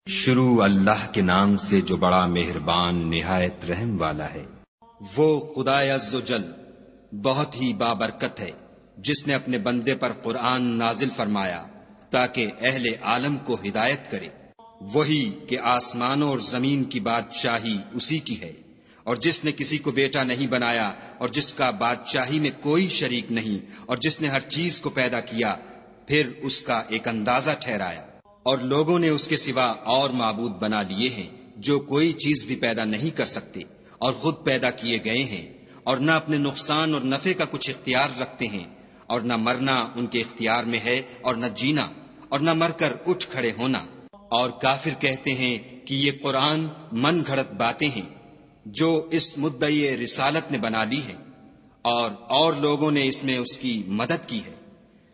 شروع اللہ کے نام سے جو بڑا مہربان نہایت رحم والا ہے۔ وہ خدا عز و جل بہت ہی بابرکت ہے جس نے اپنے بندے پر قرآن نازل فرمایا تاکہ اہل عالم کو ہدایت کرے۔ وہی کہ آسمانوں اور زمین کی بادشاہی اسی کی ہے، اور جس نے کسی کو بیٹا نہیں بنایا اور جس کا بادشاہی میں کوئی شریک نہیں، اور جس نے ہر چیز کو پیدا کیا پھر اس کا ایک اندازہ ٹھہرایا۔ اور لوگوں نے اس کے سوا اور معبود بنا لیے ہیں جو کوئی چیز بھی پیدا نہیں کر سکتے اور خود پیدا کیے گئے ہیں، اور نہ اپنے نقصان اور نفع کا کچھ اختیار رکھتے ہیں، اور نہ مرنا ان کے اختیار میں ہے اور نہ جینا، اور نہ مر کر اٹھ کھڑے ہونا۔ اور کافر کہتے ہیں کہ یہ قرآن من گھڑت باتیں ہیں جو اس مدعی رسالت نے بنا لی ہیں، اور لوگوں نے اس میں اس کی مدد کی ہے۔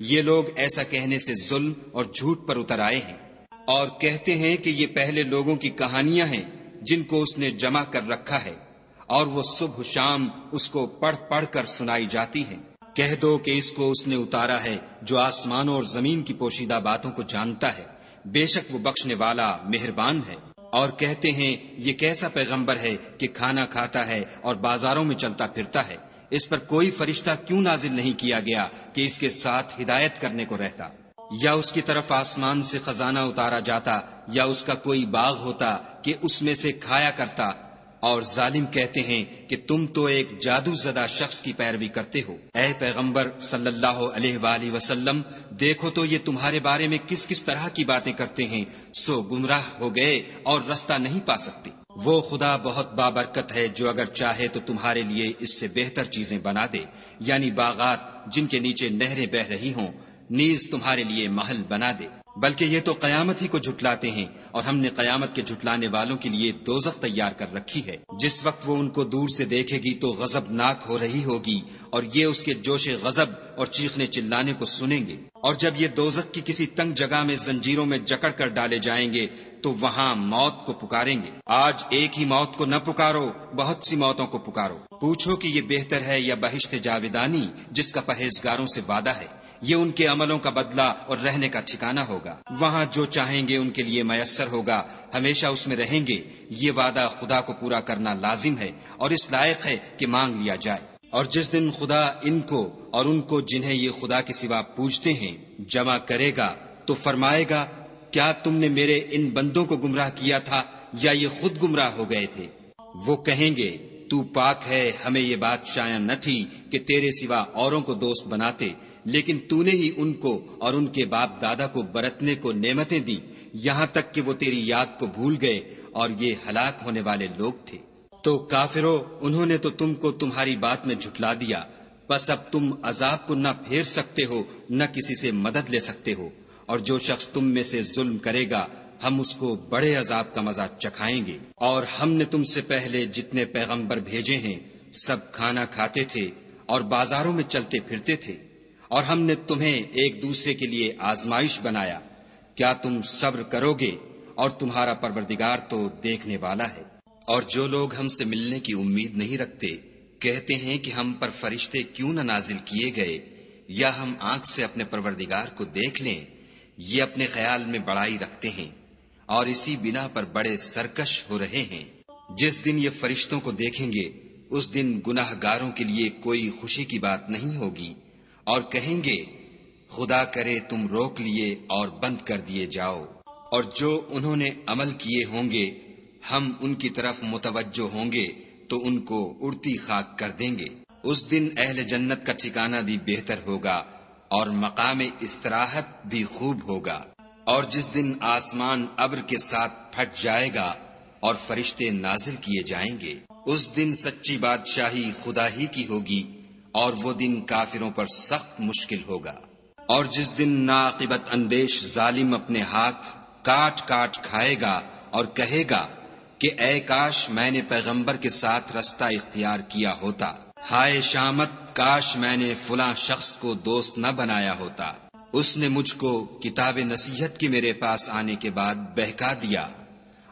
یہ لوگ ایسا کہنے سے ظلم اور جھوٹ پر اتر آئے ہیں، اور کہتے ہیں کہ یہ پہلے لوگوں کی کہانیاں ہیں جن کو اس نے جمع کر رکھا ہے، اور وہ صبح شام اس کو پڑھ پڑھ کر سنائی جاتی ہیں۔ کہہ دو کہ اس کو اس نے اتارا ہے جو آسمانوں اور زمین کی پوشیدہ باتوں کو جانتا ہے، بے شک وہ بخشنے والا مہربان ہے۔ اور کہتے ہیں یہ کیسا پیغمبر ہے کہ کھانا کھاتا ہے اور بازاروں میں چلتا پھرتا ہے، اس پر کوئی فرشتہ کیوں نازل نہیں کیا گیا کہ اس کے ساتھ ہدایت کرنے کو رہتا؟ یا اس کی طرف آسمان سے خزانہ اتارا جاتا، یا اس کا کوئی باغ ہوتا کہ اس میں سے کھایا کرتا۔ اور ظالم کہتے ہیں کہ تم تو ایک جادو زدہ شخص کی پیروی کرتے ہو۔ اے پیغمبر صلی اللہ علیہ وآلہ وسلم، دیکھو تو یہ تمہارے بارے میں کس کس طرح کی باتیں کرتے ہیں، سو گمراہ ہو گئے اور رستہ نہیں پا سکتے۔ وہ خدا بہت بابرکت ہے جو اگر چاہے تو تمہارے لیے اس سے بہتر چیزیں بنا دے، یعنی باغات جن کے نیچے نہریں بہ رہی ہوں، نیز تمہارے لیے محل بنا دے۔ بلکہ یہ تو قیامت ہی کو جھٹلاتے ہیں، اور ہم نے قیامت کے جھٹلانے والوں کے لیے دوزخ تیار کر رکھی ہے۔ جس وقت وہ ان کو دور سے دیکھے گی تو غضبناک ہو رہی ہوگی، اور یہ اس کے جوش غضب اور چیخنے چلانے کو سنیں گے۔ اور جب یہ دوزخ کی کسی تنگ جگہ میں زنجیروں میں جکڑ کر ڈالے جائیں گے تو وہاں موت کو پکاریں گے۔ آج ایک ہی موت کو نہ پکارو، بہت سی موتوں کو پکارو۔ پوچھو کہ یہ بہتر ہے یا بہشت جاودانی جس کا پرہیزگاروں سے وعدہ ہے؟ یہ ان کے عملوں کا بدلہ اور رہنے کا ٹھکانہ ہوگا۔ وہاں جو چاہیں گے ان کے لیے میسر ہوگا، ہمیشہ اس میں رہیں گے۔ یہ وعدہ خدا کو پورا کرنا لازم ہے اور اس لائق ہے کہ مانگ لیا جائے۔ اور جس دن خدا ان کو اور ان کو جنہیں یہ خدا کے سوا پوجتے ہیں جمع کرے گا تو فرمائے گا، کیا تم نے میرے ان بندوں کو گمراہ کیا تھا یا یہ خود گمراہ ہو گئے تھے؟ وہ کہیں گے، تو پاک ہے، ہمیں یہ بات شایع نہ تھی کہ تیرے سوا اوروں کو دوست بناتے، لیکن تو نے ہی ان کو اور ان کے باپ دادا کو برتنے کو نعمتیں دی، یہاں تک کہ وہ تیری یاد کو بھول گئے، اور یہ ہلاک ہونے والے لوگ تھے۔ تو کافرو، انہوں نے تو تم کو تمہاری بات میں جھٹلا دیا، بس اب تم عذاب کو نہ پھیر سکتے ہو نہ کسی سے مدد لے سکتے ہو، اور جو شخص تم میں سے ظلم کرے گا ہم اس کو بڑے عذاب کا مزہ چکھائیں گے۔ اور ہم نے تم سے پہلے جتنے پیغمبر بھیجے ہیں سب کھانا کھاتے تھے اور بازاروں میں چلتے پھرتے تھے، اور ہم نے تمہیں ایک دوسرے کے لیے آزمائش بنایا۔ کیا تم صبر کرو گے؟ اور تمہارا پروردگار تو دیکھنے والا ہے۔ اور جو لوگ ہم سے ملنے کی امید نہیں رکھتے کہتے ہیں کہ ہم پر فرشتے کیوں نہ نازل کیے گئے، یا ہم آنکھ سے اپنے پروردگار کو دیکھ لیں۔ یہ اپنے خیال میں بڑائی رکھتے ہیں اور اسی بنا پر بڑے سرکش ہو رہے ہیں۔ جس دن یہ فرشتوں کو دیکھیں گے اس دن گناہ گاروں کے لیے کوئی خوشی کی بات نہیں ہوگی، اور کہیں گے، خدا کرے تم روک لیے اور بند کر دیے جاؤ۔ اور جو انہوں نے عمل کیے ہوں گے ہم ان کی طرف متوجہ ہوں گے تو ان کو اڑتی خاک کر دیں گے۔ اس دن اہل جنت کا ٹھکانہ بھی بہتر ہوگا اور مقام استراحت بھی خوب ہوگا۔ اور جس دن آسمان ابر کے ساتھ پھٹ جائے گا اور فرشتے نازل کیے جائیں گے، اس دن سچی بادشاہی خدا ہی کی ہوگی، اور وہ دن کافروں پر سخت مشکل ہوگا۔ اور جس دن ناعاقبت اندیش ظالم اپنے ہاتھ کاٹ کاٹ کھائے گا اور کہے گا کہ اے کاش میں نے پیغمبر کے ساتھ رستہ اختیار کیا ہوتا، ہائے شامت، کاش میں نے فلاں شخص کو دوست نہ بنایا ہوتا، اس نے مجھ کو کتاب نصیحت کے میرے پاس آنے کے بعد بہکا دیا۔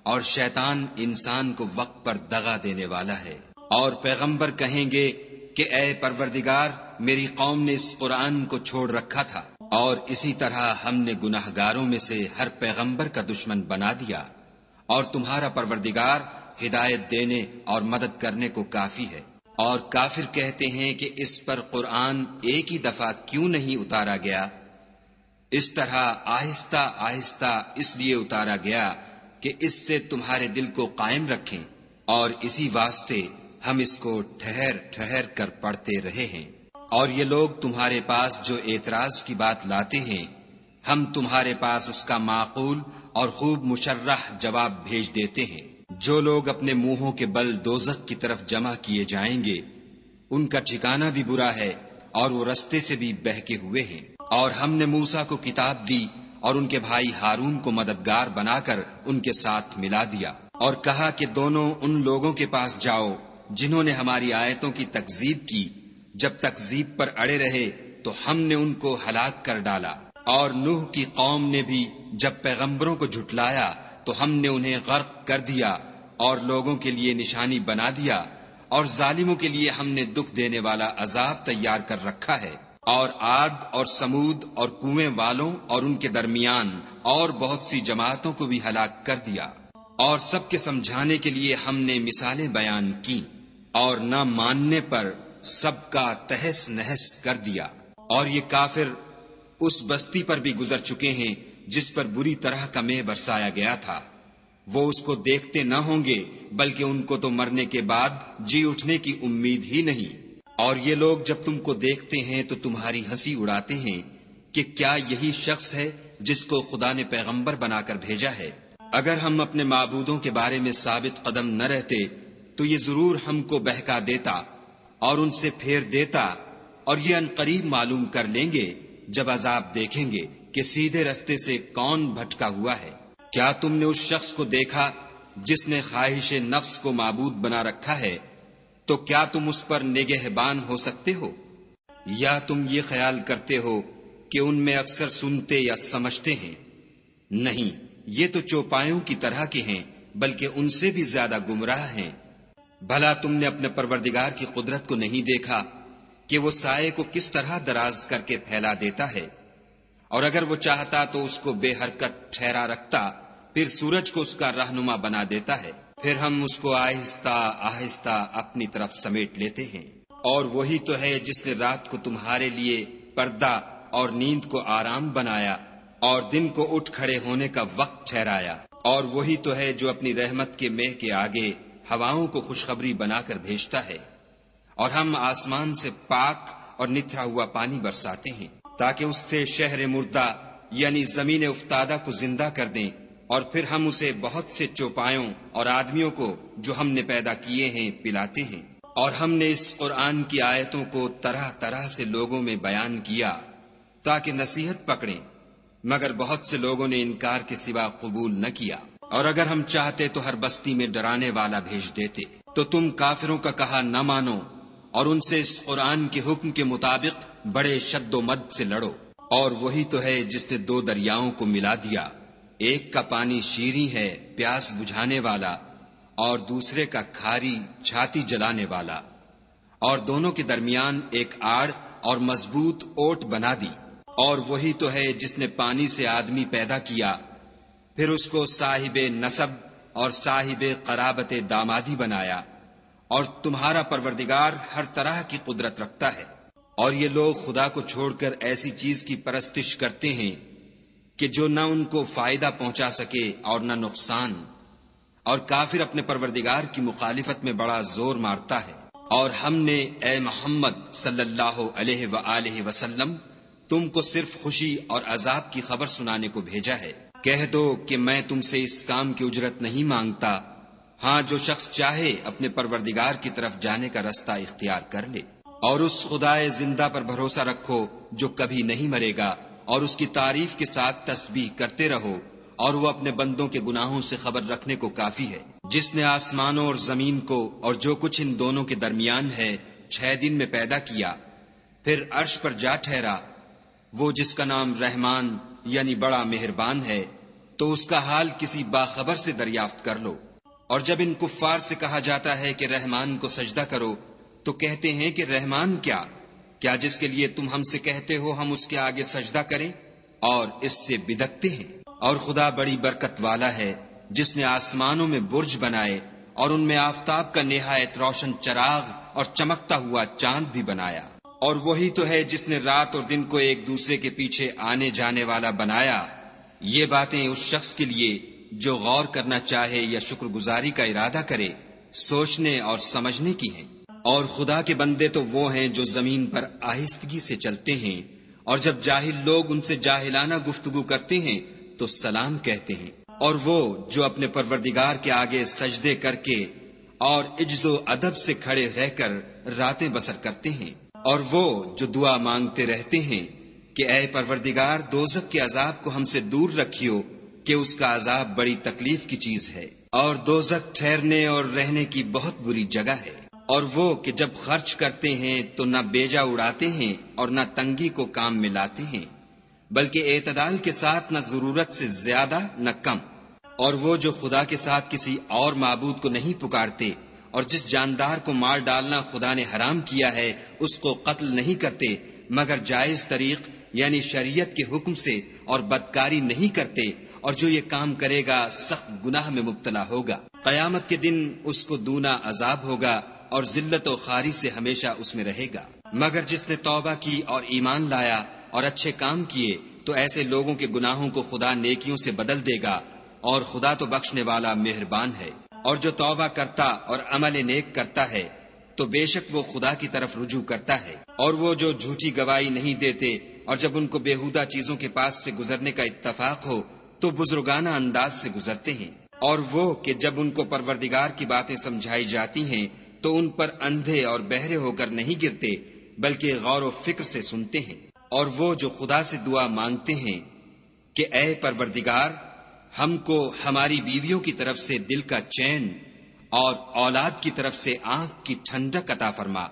اور شیطان انسان کو وقت پر دغا دینے والا ہے۔ اور پیغمبر کہیں گے کہ اے پروردگار، میری قوم نے اس قرآن کو چھوڑ رکھا تھا، اور اسی طرح ہم نے گناہگاروں میں سے ہر پیغمبر کا دشمن بنا دیا۔ اور تمہارا پروردگار ہدایت دینے اور مدد کرنے کو کافی ہے۔ اور کافر کہتے ہیں کہ اس پر قرآن ایک ہی دفعہ کیوں نہیں اتارا گیا؟ اس طرح آہستہ آہستہ اس لیے اتارا گیا کہ اس سے تمہارے دل کو قائم رکھیں، اور اسی واسطے ہم اس کو ٹھہر ٹھہر کر پڑھتے رہے ہیں۔ اور یہ لوگ تمہارے پاس جو اعتراض کی بات لاتے ہیں، ہم تمہارے پاس اس کا معقول اور خوب مشرح جواب بھیج دیتے ہیں۔ جو لوگ اپنے منہوں کے بل دوزخ کی طرف جمع کیے جائیں گے، ان کا ٹھکانہ بھی برا ہے اور وہ رستے سے بھی بہکے ہوئے ہیں۔ اور ہم نے موسیٰ کو کتاب دی اور ان کے بھائی ہارون کو مددگار بنا کر ان کے ساتھ ملا دیا، اور کہا کہ دونوں ان لوگوں کے پاس جاؤ جنہوں نے ہماری آیتوں کی تکذیب کی۔ جب تکذیب پر اڑے رہے تو ہم نے ان کو ہلاک کر ڈالا۔ اور نوح کی قوم نے بھی جب پیغمبروں کو جھٹلایا تو ہم نے انہیں غرق کر دیا اور لوگوں کے لیے نشانی بنا دیا، اور ظالموں کے لیے ہم نے دکھ دینے والا عذاب تیار کر رکھا ہے۔ اور عاد اور سمود اور کنویں والوں اور ان کے درمیان اور بہت سی جماعتوں کو بھی ہلاک کر دیا، اور سب کے سمجھانے کے لیے ہم نے مثالیں بیان کی، اور نہ ماننے پر سب کا تہس نہس کر دیا۔ اور یہ کافر اس بستی پر بھی گزر چکے ہیں جس پر بری طرح کا مے برسایا گیا تھا۔ وہ اس کو دیکھتے نہ ہوں گے، بلکہ ان کو تو مرنے کے بعد جی اٹھنے کی امید ہی نہیں۔ اور یہ لوگ جب تم کو دیکھتے ہیں تو تمہاری ہنسی اڑاتے ہیں کہ کیا یہی شخص ہے جس کو خدا نے پیغمبر بنا کر بھیجا ہے؟ اگر ہم اپنے معبودوں کے بارے میں ثابت قدم نہ رہتے تو یہ ضرور ہم کو بہکا دیتا اور ان سے پھیر دیتا، اور یہ عنقریب معلوم کر لیں گے جب عذاب دیکھیں گے کہ سیدھے رستے سے کون بھٹکا ہوا ہے۔ کیا تم نے اس شخص کو دیکھا جس نے خواہش نفس کو معبود بنا رکھا ہے؟ تو کیا تم اس پر نگہبان ہو سکتے ہو؟ یا تم یہ خیال کرتے ہو کہ ان میں اکثر سنتے یا سمجھتے ہیں؟ نہیں، یہ تو چوپایوں کی طرح کے ہیں، بلکہ ان سے بھی زیادہ گمراہ ہیں۔ بھلا تم نے اپنے پروردگار کی قدرت کو نہیں دیکھا کہ وہ سائے کو کس طرح دراز کر کے پھیلا دیتا ہے؟ اور اگر وہ چاہتا تو اس کو بے حرکت ٹھہرا رکھتا، پھر سورج کو اس کا رہنما بنا دیتا ہے، پھر ہم اس کو آہستہ آہستہ اپنی طرف سمیٹ لیتے ہیں۔ اور وہی تو ہے جس نے رات کو تمہارے لیے پردہ اور نیند کو آرام بنایا اور دن کو اٹھ کھڑے ہونے کا وقت ٹھہرایا۔ اور وہی تو ہے جو اپنی رحمت کے مہ کے آگے ہواؤں کو خوشخبری بنا کر بھیجتا ہے، اور ہم آسمان سے پاک اور نتھرا ہوا پانی برساتے ہیں تاکہ اس سے شہر مردہ یعنی زمین افتادہ کو زندہ کر دیں، اور پھر ہم اسے بہت سے چوپایوں اور آدمیوں کو جو ہم نے پیدا کیے ہیں پلاتے ہیں۔ اور ہم نے اس قرآن کی آیتوں کو طرح طرح سے لوگوں میں بیان کیا تاکہ نصیحت پکڑیں، مگر بہت سے لوگوں نے انکار کے سوا قبول نہ کیا۔ اور اگر ہم چاہتے تو ہر بستی میں ڈرانے والا بھیج دیتے، تو تم کافروں کا کہا نہ مانو اور ان سے اس قرآن کے حکم کے مطابق بڑے شد و مد سے لڑو۔ اور وہی تو ہے جس نے دو دریاؤں کو ملا دیا، ایک کا پانی شیریں ہے پیاس بجھانے والا، اور دوسرے کا کھاری چھاتی جلانے والا، اور دونوں کے درمیان ایک آڑ اور مضبوط اوٹ بنا دی۔ اور وہی تو ہے جس نے پانی سے آدمی پیدا کیا، پھر اس کو صاحب نسب اور صاحب قرابت دامادی بنایا۔ اور تمہارا پروردگار ہر طرح کی قدرت رکھتا ہے۔ اور یہ لوگ خدا کو چھوڑ کر ایسی چیز کی پرستش کرتے ہیں کہ جو نہ ان کو فائدہ پہنچا سکے اور نہ نقصان، اور کافر اپنے پروردگار کی مخالفت میں بڑا زور مارتا ہے۔ اور ہم نے اے محمد صلی اللہ علیہ وآلہ وسلم تم کو صرف خوشی اور عذاب کی خبر سنانے کو بھیجا ہے۔ کہہ دو کہ میں تم سے اس کام کی اجرت نہیں مانگتا، ہاں جو شخص چاہے اپنے پروردگار کی طرف جانے کا رستہ اختیار کر لے۔ اور اس خدائے زندہ پر بھروسہ رکھو جو کبھی نہیں مرے گا، اور اس کی تعریف کے ساتھ تسبیح کرتے رہو، اور وہ اپنے بندوں کے گناہوں سے خبر رکھنے کو کافی ہے۔ جس نے آسمانوں اور زمین کو اور جو کچھ ان دونوں کے درمیان ہے 6 دن میں پیدا کیا، پھر عرش پر جا ٹھہرا، وہ جس کا نام رحمان یعنی بڑا مہربان ہے، تو اس کا حال کسی باخبر سے دریافت کر لو۔ اور جب ان کفار سے کہا جاتا ہے کہ رحمان کو سجدہ کرو تو کہتے ہیں کہ رحمان کیا جس کے لیے تم ہم سے کہتے ہو ہم اس کے آگے سجدہ کریں؟ اور اس سے بدکتے ہیں۔ اور خدا بڑی برکت والا ہے، جس نے آسمانوں میں برج بنائے اور ان میں آفتاب کا نہایت روشن چراغ اور چمکتا ہوا چاند بھی بنایا، اور وہی تو ہے جس نے رات اور دن کو ایک دوسرے کے پیچھے آنے جانے والا بنایا۔ یہ باتیں اس شخص کے لیے جو غور کرنا چاہے یا شکر گزاری کا ارادہ کرے سوچنے اور سمجھنے کی ہیں۔ اور خدا کے بندے تو وہ ہیں جو زمین پر آہستگی سے چلتے ہیں، اور جب جاہل لوگ ان سے جاہلانہ گفتگو کرتے ہیں تو سلام کہتے ہیں، اور وہ جو اپنے پروردگار کے آگے سجدے کر کے اور عجز و ادب سے کھڑے رہ کر راتیں بسر کرتے ہیں، اور وہ جو دعا مانگتے رہتے ہیں کہ اے پروردگار دوزخ کے عذاب کو ہم سے دور رکھیو کہ اس کا عذاب بڑی تکلیف کی چیز ہے، اور دوزخ ٹھہرنے اور رہنے کی بہت بری جگہ ہے۔ اور وہ کہ جب خرچ کرتے ہیں تو نہ بیجا اڑاتے ہیں اور نہ تنگی کو کام میں لاتے ہیں، بلکہ اعتدال کے ساتھ نہ ضرورت سے زیادہ نہ کم۔ اور وہ جو خدا کے ساتھ کسی اور معبود کو نہیں پکارتے، اور جس جاندار کو مار ڈالنا خدا نے حرام کیا ہے اس کو قتل نہیں کرتے مگر جائز طریق یعنی شریعت کے حکم سے، اور بدکاری نہیں کرتے، اور جو یہ کام کرے گا سخت گناہ میں مبتلا ہوگا۔ قیامت کے دن اس کو دونا عذاب ہوگا اور ذلت و خواری سے ہمیشہ اس میں رہے گا۔ مگر جس نے توبہ کی اور ایمان لایا اور اچھے کام کیے تو ایسے لوگوں کے گناہوں کو خدا نیکیوں سے بدل دے گا، اور خدا تو بخشنے والا مہربان ہے۔ اور جو توبہ کرتا اور عمل نیک کرتا ہے تو بے شک وہ خدا کی طرف رجوع کرتا ہے۔ اور وہ جو جھوٹی گواہی نہیں دیتے اور جب ان کو بیہودہ چیزوں کے پاس سے گزرنے کا اتفاق ہو تو بزرگانہ انداز سے گزرتے ہیں۔ اور وہ کہ جب ان کو پروردگار کی باتیں سمجھائی جاتی ہیں تو ان پر اندھے اور بہرے ہو کر نہیں گرتے بلکہ غور و فکر سے سنتے ہیں۔ اور وہ جو خدا سے دعا مانگتے ہیں کہ اے پروردگار ہم کو ہماری بیویوں کی طرف سے دل کا چین اور اولاد کی طرف سے آنکھ کی ٹھنڈک عطا فرما،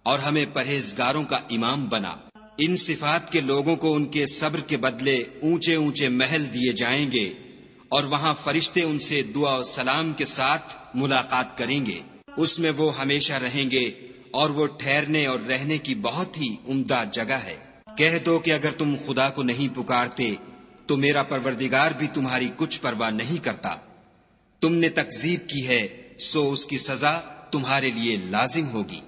اور ہمیں پرہیزگاروں کا امام بنا۔ ان صفات کے لوگوں کو ان کے صبر کے بدلے اونچے اونچے محل دیے جائیں گے، اور وہاں فرشتے ان سے دعا و سلام کے ساتھ ملاقات کریں گے، اس میں وہ ہمیشہ رہیں گے، اور وہ ٹھہرنے اور رہنے کی بہت ہی عمدہ جگہ ہے۔ کہہ دو کہ اگر تم خدا کو نہیں پکارتے تو میرا پروردگار بھی تمہاری کچھ پرواہ نہیں کرتا۔ تم نے تکذیب کی ہے سو اس کی سزا تمہارے لیے لازم ہوگی۔